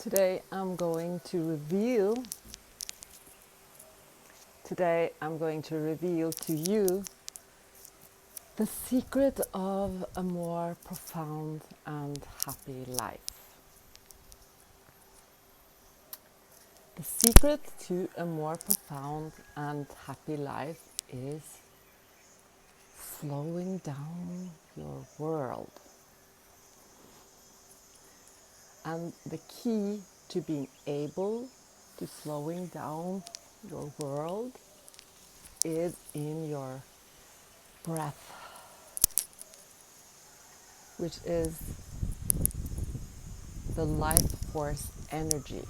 Today I'm going to reveal to you the secret of a more profound and happy life. The secret to a more profound and happy life is slowing down your world. And the key to being able to slowing down your world is in your breath, which is the life force energy.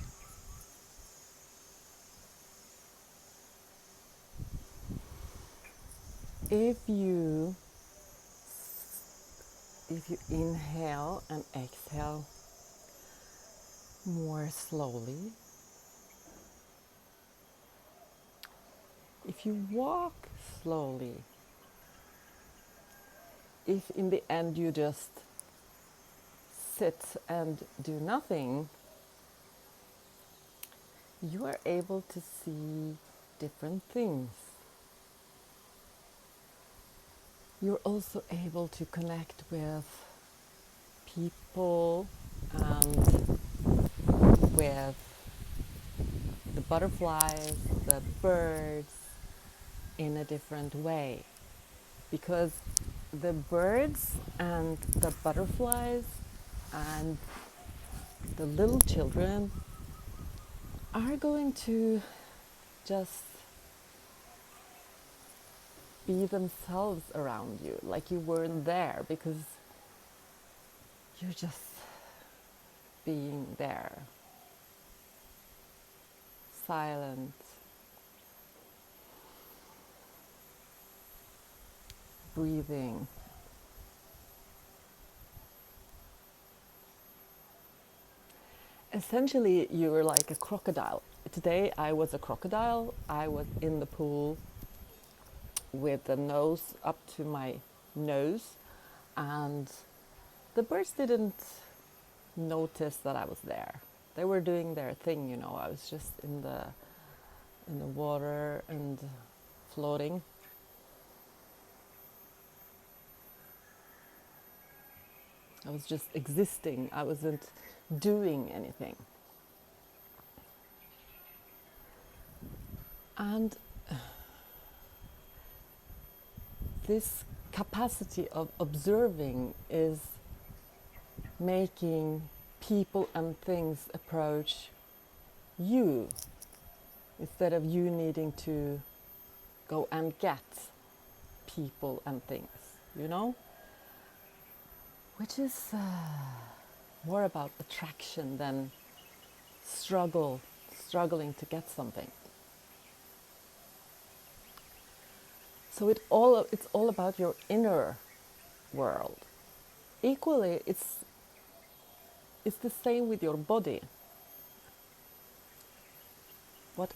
If you inhale and exhale more slowly, if you walk slowly, if in the end you just sit and do nothing, you are able to see different things. You're also able to connect with people and with the butterflies, the birds in a different way. Because the birds and the butterflies and the little children are going to just be themselves around you, like you weren't there, because you're just being there, silent, breathing. Essentially, you were like a crocodile. Today I was a crocodile. I was in the pool with the nose up to my nose, and the birds didn't notice that I was there. They were doing their thing, you know. I was just in the water and floating. I was just existing. I wasn't doing anything. And this capacity of observing is making people and things approach you instead of you needing to go and get people and things, you know? Which is more about attraction than struggling to get something. So it's all about your inner world. Equally, it's the same with your body. What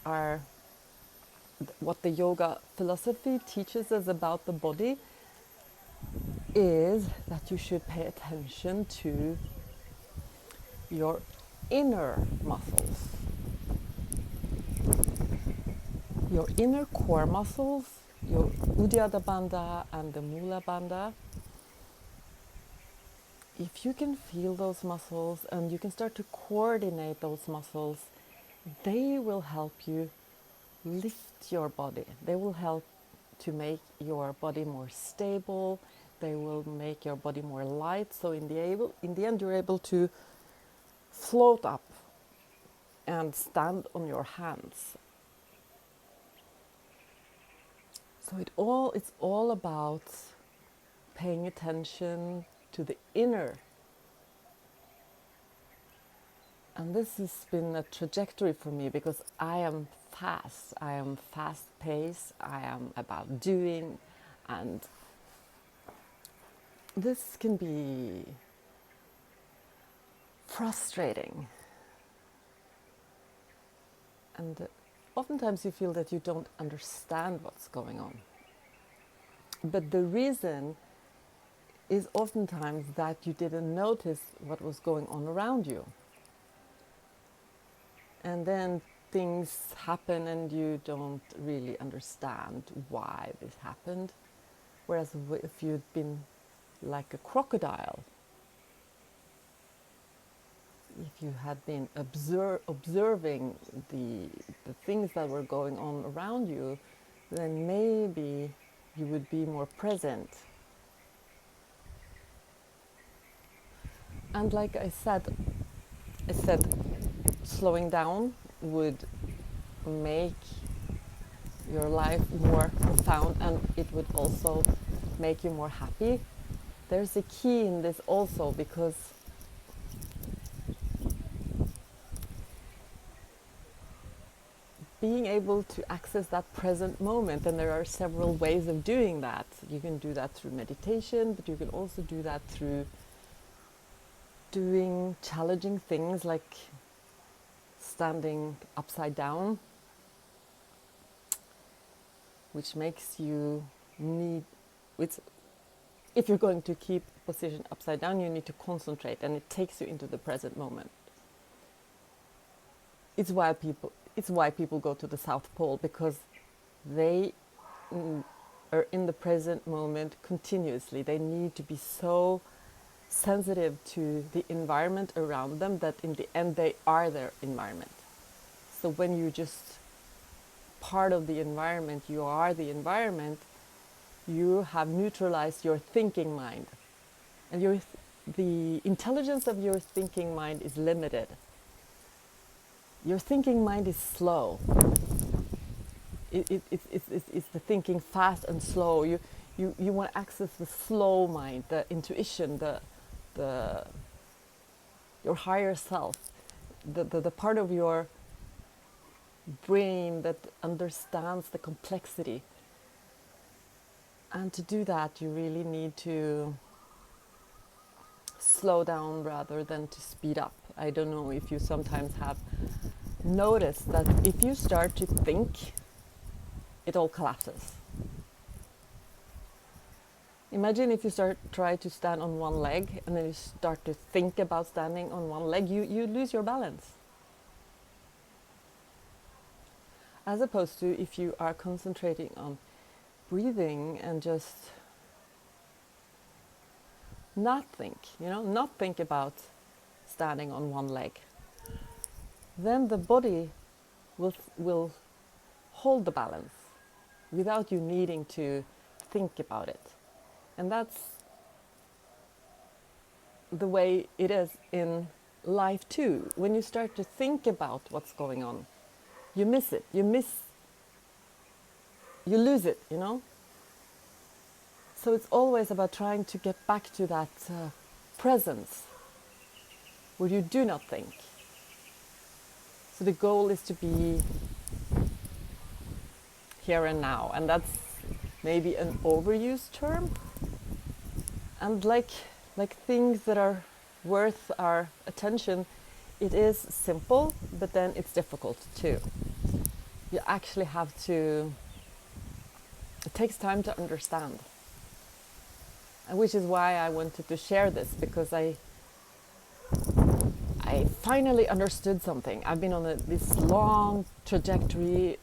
the yoga philosophy teaches us about the body is that you should pay attention to your inner muscles, your inner core muscles, your Uddiyana Bandha and the Mula Bandha. If you can feel those muscles and you can start to coordinate those muscles, they will help you lift your body. They will help to make your body more stable. They will make your body more light. So in the end, you're able to float up and stand on your hands. So it's all about paying attention to the inner. And this has been a trajectory for me because I am fast paced, I am about doing, and this can be frustrating. And oftentimes you feel that you don't understand what's going on. But the reason is oftentimes that you didn't notice what was going on around you. And then things happen and you don't really understand why this happened. Whereas if you'd been like a crocodile, if you had been observing the things that were going on around you, then maybe you would be more present. And like I said, slowing down would make your life more profound, and it would also make you more happy. There's a key in this also, because being able to access that present moment, and there are several ways of doing that. You can do that through meditation, but you can also do that through doing challenging things like standing upside down, which makes you need, if you're going to keep position upside down, you need to concentrate, and it takes you into the present moment. It's why people go to the South Pole, because they are in the present moment continuously. They need to be so sensitive to the environment around them that in the end they are their environment. So when you're just part of the environment, you are the environment, you have neutralized your thinking mind. And the intelligence of your thinking mind is limited. Your thinking mind is slow. It's the thinking fast and slow. You want to access the slow mind, the intuition, your higher self, the part of your brain that understands the complexity. And to do that, you really need to slow down rather than to speed up. I don't know if you sometimes have noticed that if you start to think, it all collapses. Imagine if you try to stand on one leg, and then you start to think about standing on one leg, you lose your balance. As opposed to if you are concentrating on breathing and just not think about standing on one leg, then the body will hold the balance without you needing to think about it. And that's the way it is in life too. When you start to think about what's going on, you miss it. You lose it, So it's always about trying to get back to that presence where you do not think. So the goal is to be here and now, and that's maybe an overused term. And like things that are worth our attention, it is simple, but then it's difficult too. You actually have to, it takes time to understand. And which is why I wanted to share this, because I finally understood something. I've been on this long trajectory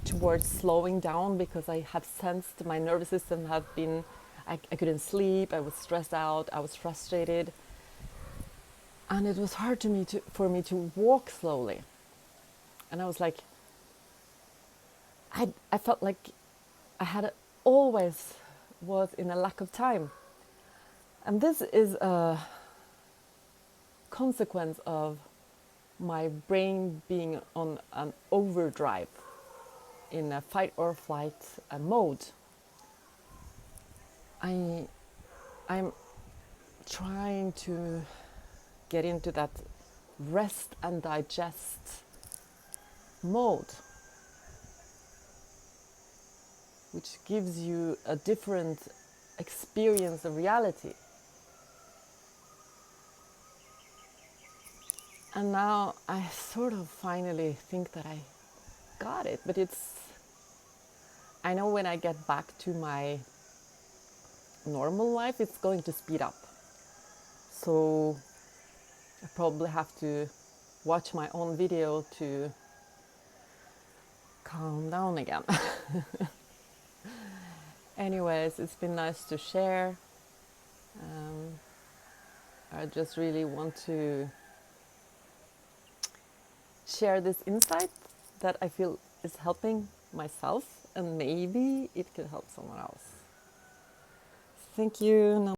towards slowing down, because I have sensed my nervous system had been, I couldn't sleep, I was stressed out, I was frustrated. And it was hard for me to walk slowly. And I was like, I felt like I always was in a lack of time. And this is a consequence of my brain being on an overdrive, in a fight or flight mode. I'm trying to get into that rest and digest mode, which gives you a different experience of reality. And now I sort of finally think that I got it, but I know when I get back to my normal life, it's going to speed up. So I probably have to watch my own video to calm down again. Anyways, it's been nice to share. I just really want to share this insight that I feel is helping myself, and maybe it could help someone else. Thank you.